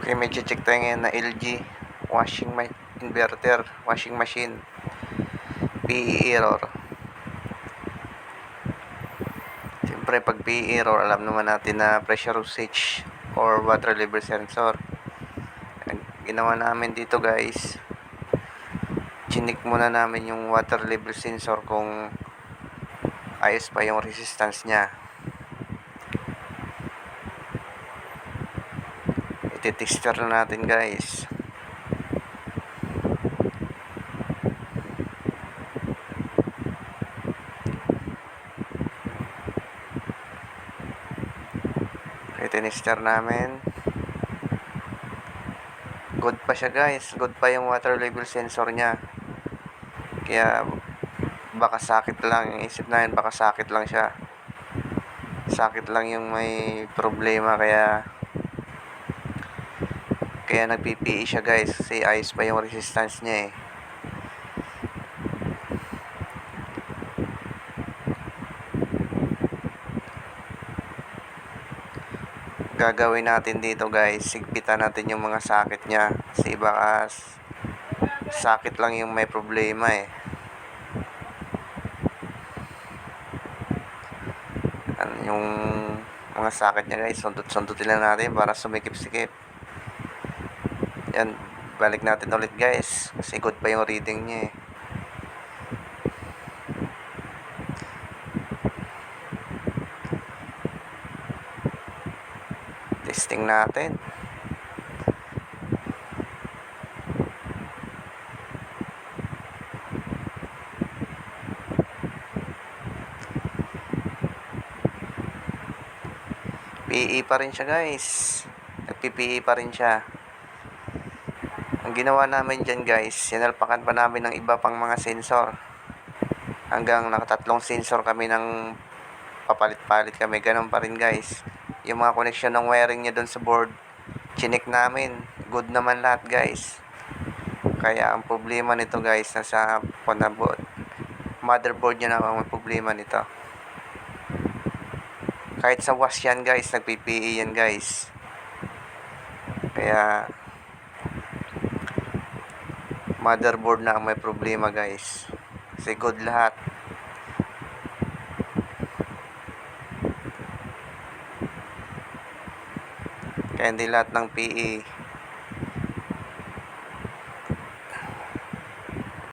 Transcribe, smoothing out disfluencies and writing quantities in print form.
Okay, may check tayo ngayon na LG inverter, washing machine, PE error. Siyempre, pag PE error, alam naman natin na pressure usage or water level sensor. Ang ginawa namin dito guys, chinik muna namin yung water level sensor kung ayos pa yung resistance niya. Iti-tester na natin guys. Iti-tester namin. Good pa siya guys, good pa yung water level sensor niya. Kaya baka sakit lang, isip namin baka sakit lang siya. Sakit lang yung may problema, kaya nag-PPE siya guys, kasi ayos pa yung resistance niya eh. Gagawin natin dito guys, sigpitan natin yung mga sakit niya, kasi baka sakit lang yung may problema eh. Yung mga sakit niya guys, sundot-sundutin lang natin para sumikip-sikip. Yan, balik natin ulit guys, kasi good pa yung reading niya eh. Testing natin. PE pa rin siya guys, nag-PPE pa rin siya. Ang ginawa namin dyan guys, sinalpakan pa namin ng iba pang mga sensor, hanggang nakatatlong sensor kami ng papalit-palit kami. Ganun pa rin guys, yung mga connection ng wiring niya doon sa board, chinik namin, good naman lahat guys. Kaya ang problema nito guys, nasa motherboard niya na ang problema nito. Kahit sa wash yan guys, nag-PPE yan guys. Kaya motherboard na ang may problema guys, kasi good lahat. Kaya hindi lahat ng PE